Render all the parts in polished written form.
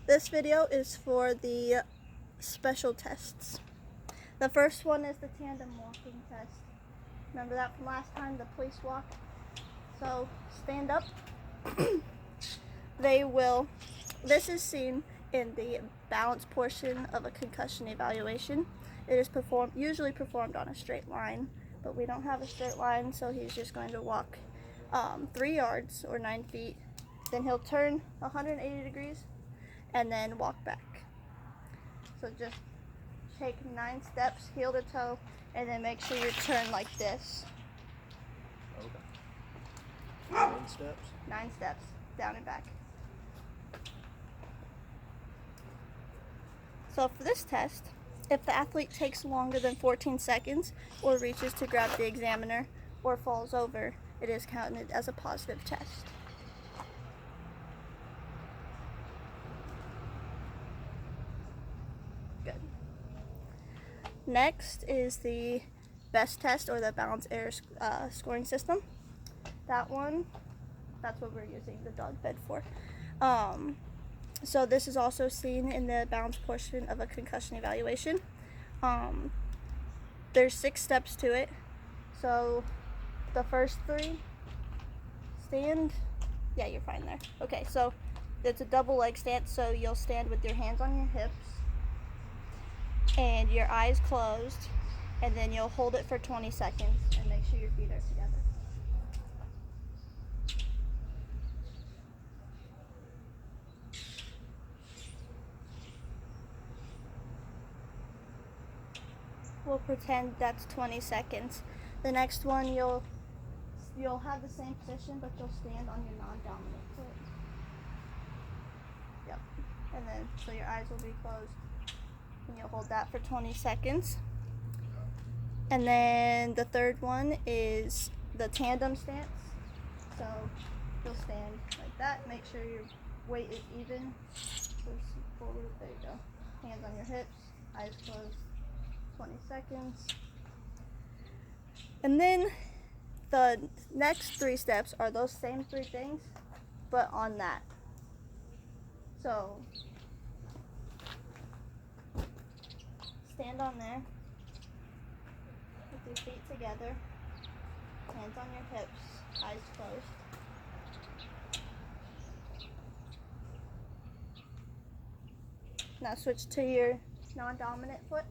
This video is for the special tests. The first one is the tandem walking test. Remember that from last time, the police walk? So stand up. This is seen in the balance portion of a concussion evaluation. It is usually performed on a straight line, but we don't have a straight line, so he's just going to walk 3 yards or 9 feet. Then he'll turn 180 degrees and then walk back. So just take 9 steps, heel to toe, and then make sure you turn like this. Okay. 9 steps? 9 steps, down and back. So for this test, if the athlete takes longer than 14 seconds or reaches to grab the examiner or falls over, it is counted as a positive test. Good. Next is the BEST test, or the balance error scoring system. That's what we're using the dog bed for. So this is also seen in the balance portion of a concussion evaluation. There's 6 steps to it. So the first 3, stand. Yeah, you're fine there. Okay, so it's a double leg stance, so you'll stand with your hands on your hips and your eyes closed, and then you'll hold it for 20 seconds and make sure your feet are together. We'll pretend that's 20 seconds. The next one, you'll have the same position, but you'll stand on your non-dominant foot. Yep. And then, so your eyes will be closed, and you'll hold that for 20 seconds. And then the third one is the tandem stance. So you'll stand like that. Make sure your weight is even. So forward, there you go. Hands on your hips, eyes closed. 20 seconds. And then the next 3 steps are those same 3 things, but on that. So stand on there with your feet together, hands on your hips, eyes closed. Now switch to your non-dominant foot.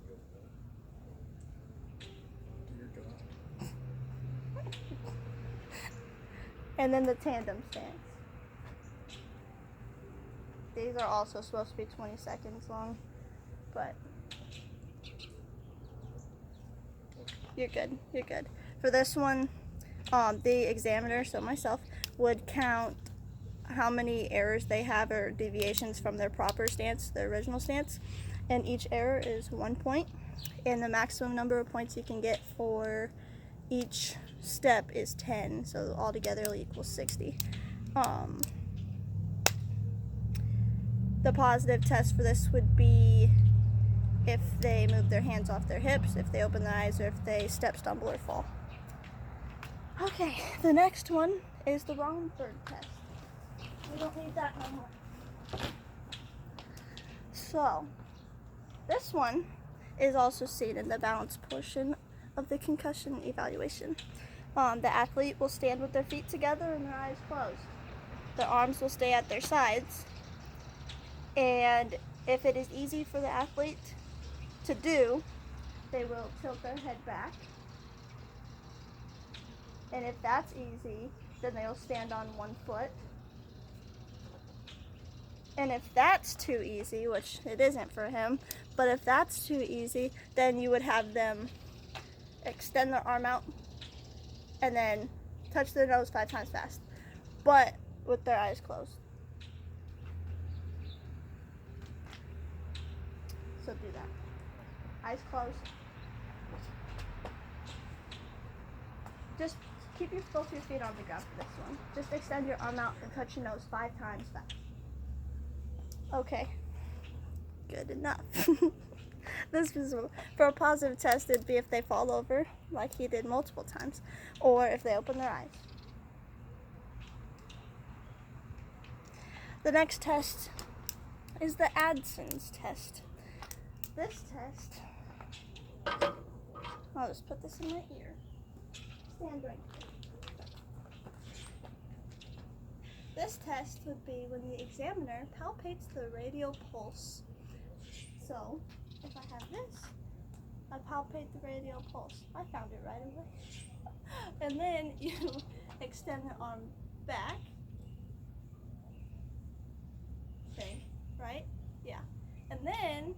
And then the tandem stance. These are also supposed to be 20 seconds long, but you're good. You're good. For this one, the examiner, so myself, would count how many errors they have or deviations from their proper stance, their original stance, and each error is 1 point, and the maximum number of points you can get for each step is 10, so altogether it'll equal 60. The positive test for this would be if they move their hands off their hips, if they open their eyes, or if they step, stumble, or fall. Okay, the next one is the Romberg test. We don't need that no more. So this one is also seen in the balance portion of the concussion evaluation. The athlete will stand with their feet together and their eyes closed. Their arms will stay at their sides. And if it is easy for the athlete to do, they will tilt their head back. And if that's easy, then they'll stand on 1 foot. And if that's too easy, which it isn't for him, but if that's too easy, then you would have them extend their arm out and then touch their nose 5 times fast, but with their eyes closed. So do that. Eyes closed. Just keep both your feet on the ground for this one. Just extend your arm out and touch your nose 5 times fast. Okay. Good enough. This is for a positive test. It'd be if they fall over, like he did multiple times, or if they open their eyes. The next test is the Adson's test. This test, I'll just put this in my ear. Stand right there. This test would be when the examiner palpates the radial pulse. So, if I have this, I palpate the radial pulse. I found it right away. And then you extend the arm back. Okay, right? Yeah. And then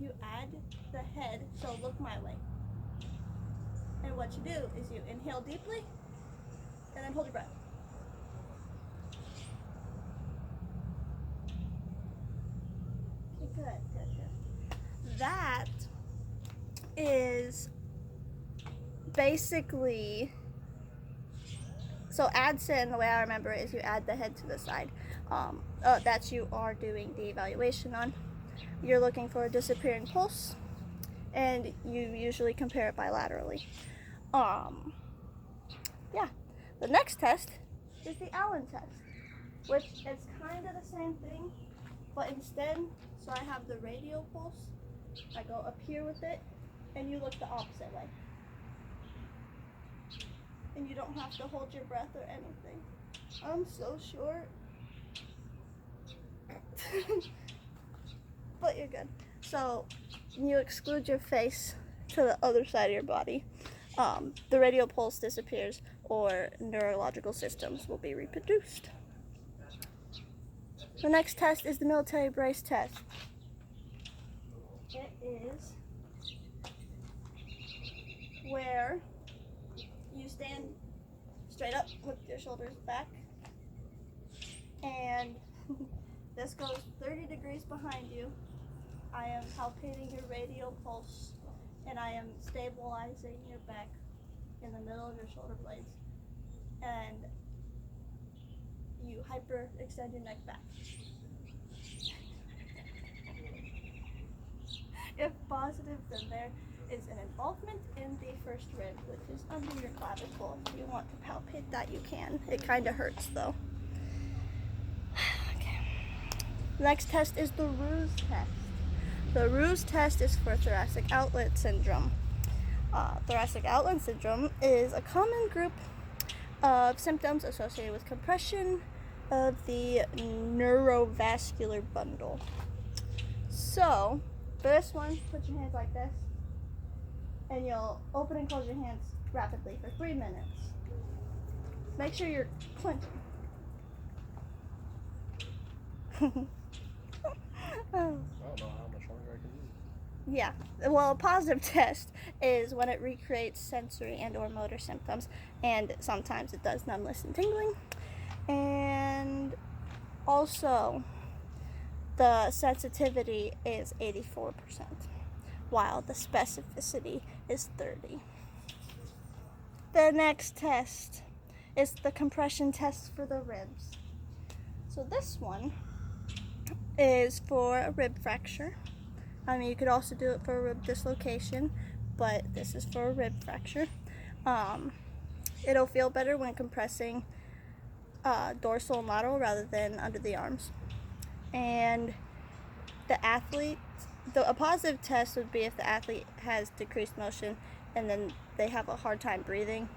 you add the head, so look my way. And what you do is you inhale deeply and then hold your breath. Okay, good. That is basically, so Adson, the way I remember it, is you add the head to the side. That you are doing the evaluation on. You're looking for a disappearing pulse, and you usually compare it bilaterally. Yeah. The next test is the Allen test, which is kind of the same thing, but instead, so I have the radial pulse, I go up here with it, and you look the opposite way. And you don't have to hold your breath or anything. I'm so short. But you're good. So you exclude your face to the other side of your body. The radial pulse disappears, or neurological systems will be reproduced. The next test is the military brace test. It is where you stand straight up with your shoulders back, and this goes 30 degrees behind you. I am palpating your radial pulse, and I am stabilizing your back in the middle of your shoulder blades, and you hyper extend your neck back. If positive, then there is an involvement in the first rib, which is under your clavicle. If you want to palpate that, you can. It kind of hurts though. Okay. The next test is the Ruse test. The Ruse test is for thoracic outlet syndrome. Thoracic outlet syndrome is a common group of symptoms associated with compression of the neurovascular bundle. So, for this one, put your hands like this, and you'll open and close your hands rapidly for 3 minutes. Make sure you're clenching. I don't know how much longer I can do. Yeah, well, a positive test is when it recreates sensory and or motor symptoms, and sometimes it does numbness and tingling. And also, the sensitivity is 84%, while the specificity is 30%. The next test is the compression test for the ribs. So this one is for a rib fracture. I mean, you could also do it for a rib dislocation, but this is for a rib fracture. It'll feel better when compressing dorsal and lateral rather than under the arms. And a positive test would be if the athlete has decreased motion and then they have a hard time breathing.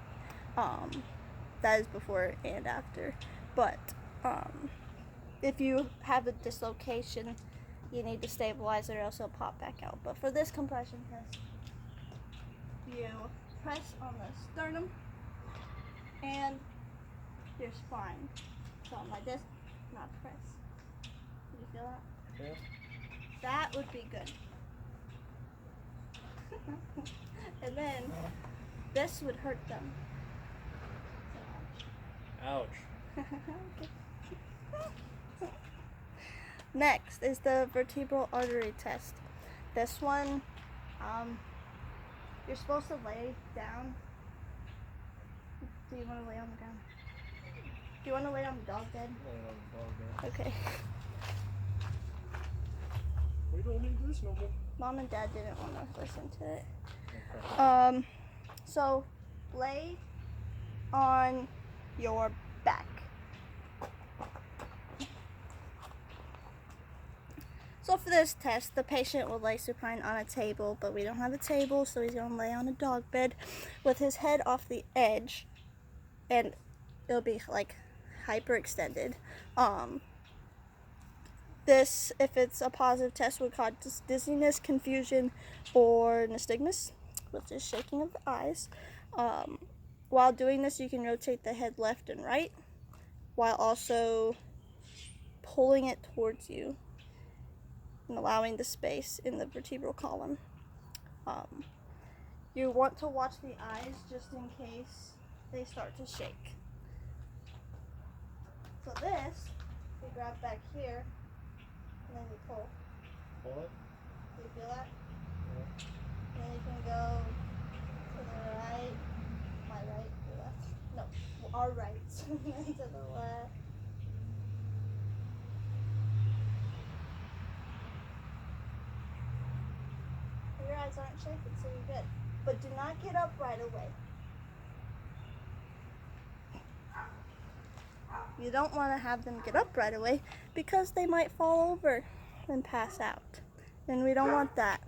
That is before and after. But if you have a dislocation, you need to stabilize it or else it'll pop back out. But for this compression test, you press on the sternum and your spine. So like this, not press. Did you feel that? Yeah. That would be good. And then this would hurt them. Ouch. Okay. Next is the vertebral artery test. This one, you're supposed to lay down. Do you want to lay on the ground? Do you want to lay on the dog bed? Okay. We don't need this no more. Mom and Dad didn't want to listen to it. Okay. So lay on your back. So for this test, the patient will lay supine on a table, but we don't have a table, so he's gonna lay on a dog bed with his head off the edge, and it'll be like hyperextended. This, if it's a positive test, would cause dizziness, confusion, or nystagmus, which is shaking of the eyes. While doing this, you can rotate the head left and right, while also pulling it towards you and allowing the space in the vertebral column. You want to watch the eyes just in case they start to shake. So this, you grab back here, and then you pull. Pull it. Do you feel that? Yeah. And then you can go to the right, my right, your left. No, our right, and then to the left. Your eyes aren't shaking, so you're good. But do not get up right away. You don't want to have them get up right away because they might fall over and pass out. And we don't want that.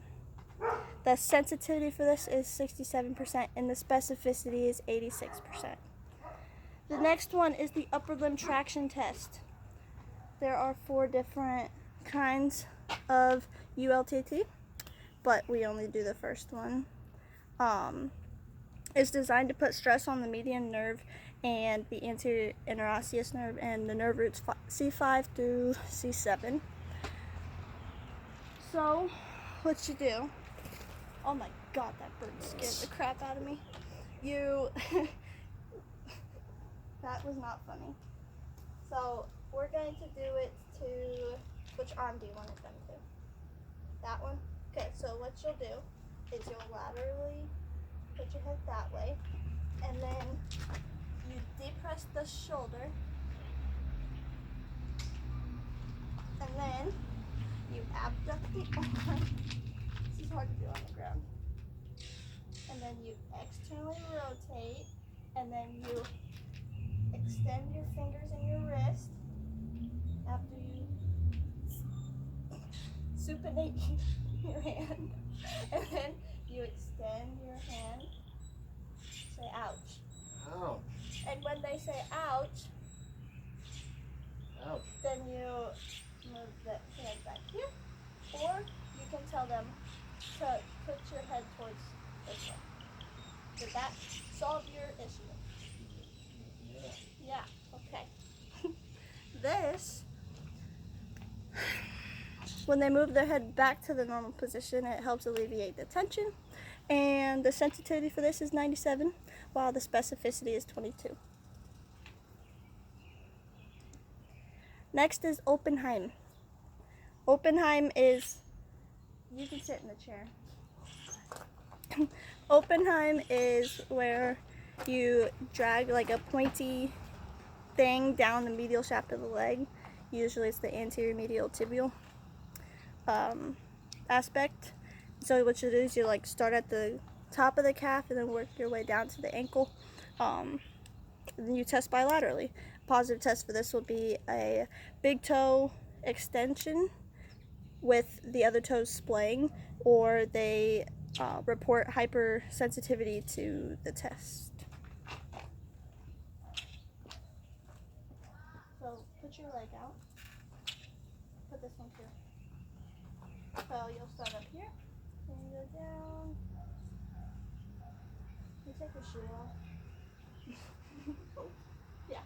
The sensitivity for this is 67% and the specificity is 86%. The next one is the upper limb traction test. There are 4 different kinds of ULTT, but we only do the first one. It's designed to put stress on the median nerve and the anterior interosseous nerve and the nerve roots C5 through C7. So, what you do, oh my god, that bird scared the crap out of me. That was not funny. So, we're going to do it to, which arm do you want it done to? That one? Okay, so what you'll do is you'll laterally put your head that way, and then you depress the shoulder, and then you abduct the arm. This is hard to do on the ground. And then you externally rotate, and then you extend your fingers in your wrist after you supinate your hand, and then you extend your hand. Say ouch. Ouch. And when they say ouch, Ouch. then you move the hand back here, or you can tell them to put your head towards this way. Did that solve your issue? Yeah. Yeah, okay. This, when they move their head back to the normal position, it helps alleviate the tension. And the sensitivity for this is 97, while the specificity is 22. Next is Oppenheim. Oppenheim is, you can sit in the chair. Oppenheim is where you drag like a pointy thing down the medial shaft of the leg. Usually it's the anterior medial tibial aspect. So what you do is you like start at the top of the calf and then work your way down to the ankle. Then you test bilaterally. Positive test for this will be a big toe extension with the other toes splaying, or they report hypersensitivity to the test. So put your leg out. Put this one too. So you'll start up here, and you go down. You take your shoe off. Yeah.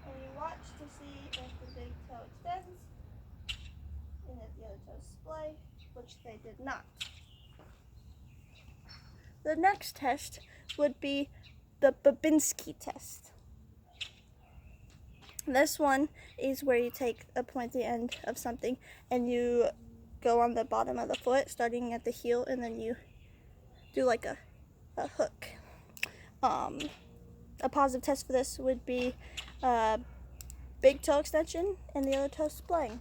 And you watch to see if the big toe extends and if the other toes splay, which they did not. The next test would be the Babinski test. This one is where you take a pointy end of something and you go on the bottom of the foot, starting at the heel, and then you do like a hook. A positive test for this would be big toe extension and the other toe splaying.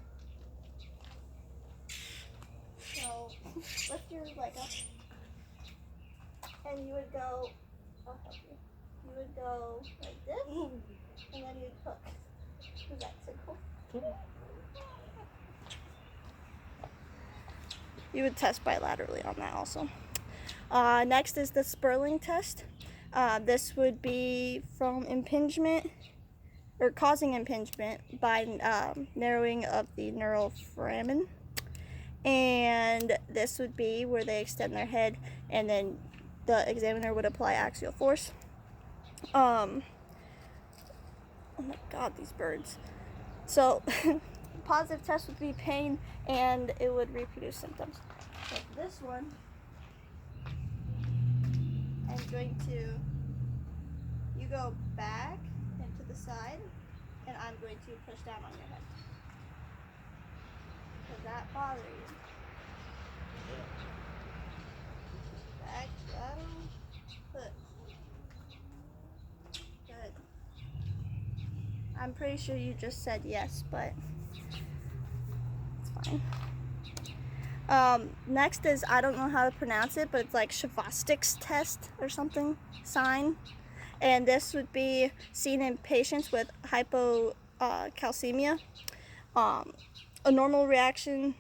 So lift your leg up, and you would go, I'll help you. You would go like this, and then you'd hook. Does that You would test bilaterally on that also. Next is the Sperling test. This would be from impingement or causing impingement by narrowing of the neural foramen. And this would be where they extend their head and then the examiner would apply axial force. Oh my god, these birds. So positive test would be pain and it would reproduce symptoms. So this one, I'm going to, you go back and to the side, and I'm going to push down on your head. Does that bother you? Back, bottom, push. Good. I'm pretty sure you just said yes, but it's fine. Next is, I don't know how to pronounce it, but it's like Shavastik's test or something, sign. And this would be seen in patients with hypocalcemia. A normal reaction,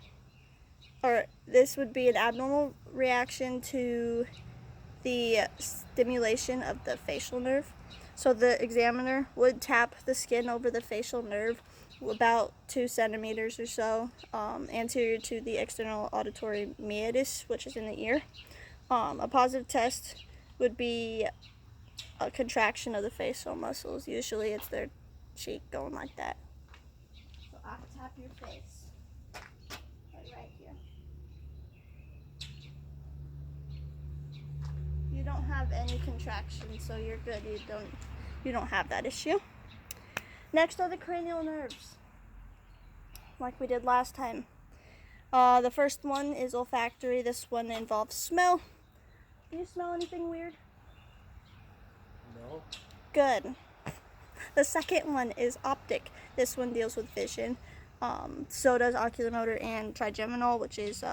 or this would be an abnormal reaction to the stimulation of the facial nerve. So the examiner would tap the skin over the facial nerve about 2 centimeters or so anterior to the external auditory meatus, which is in the ear. A positive test would be a contraction of the facial muscles. Usually it's their cheek going like that. So I tap your face, like right here. You don't have any contraction, so you're good. You don't have that issue. Next are the cranial nerves, like we did last time. The first one is olfactory. This one involves smell. Do you smell anything weird? No. Good. The second one is optic. This one deals with vision. So does oculomotor and trigeminal, which is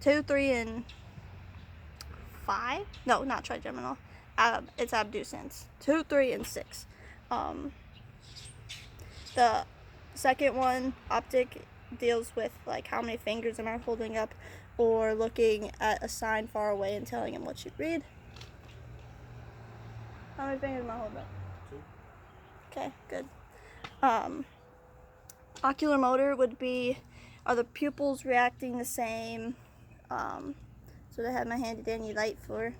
2, 3, and 5. No, not trigeminal. It's abducens. 2, 3, and 6. The second one, optic, deals with like how many fingers am I holding up, or looking at a sign far away and telling him what you read. How many fingers am I holding up? 2. Okay, good. Ocular motor would be, are the pupils reacting the same? So I have my handy dandy light for.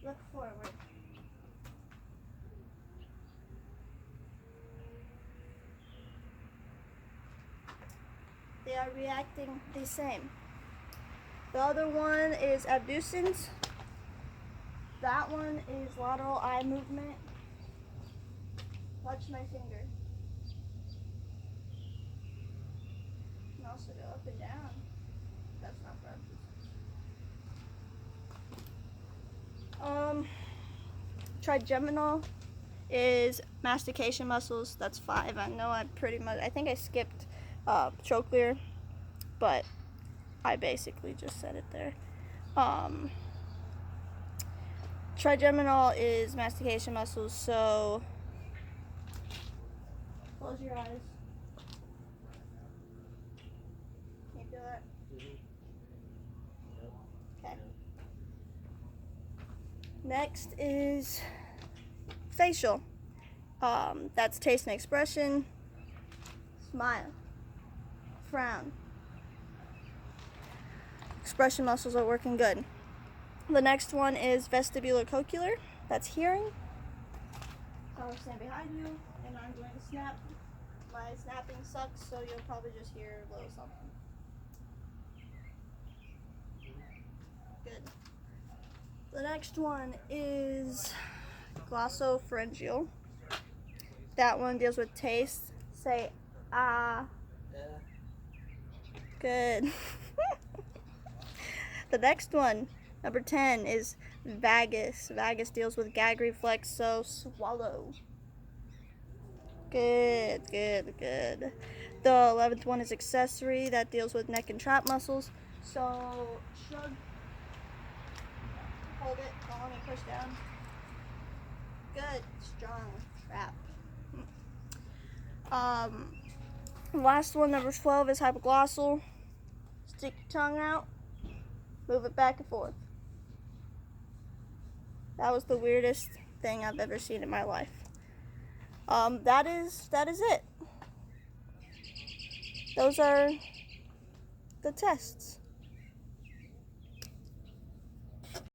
Look forward. They are reacting the same. The other one is abducens. That one is lateral eye movement. Touch my finger. You can also go up and down. That's not for abducens. Trigeminal is mastication muscles. That's 5. I know I think I skipped trochlear, but I basically just said it there. Trigeminal is mastication muscles, so close your eyes. Can you feel that? Okay. Next is facial. That's taste and expression. Smile. Frown. Expression muscles are working good. The next one is vestibulocochlear. That's hearing. I'll stand behind you, and I'm going to snap. My snapping sucks, so you'll probably just hear a little something. Good. The next one is glossopharyngeal. That one deals with taste. Say ah. Good. The next one, number 10, is vagus. Vagus deals with gag reflex, so swallow. Good, good, good. The 11th one is accessory. That deals with neck and trap muscles. So shrug. Hold it. Don't let me push down. Good. Strong trap. Last one, number 12, is hypoglossal. Stick your tongue out, move it back and forth. That was the weirdest thing I've ever seen in my life. That is it. Those are the tests.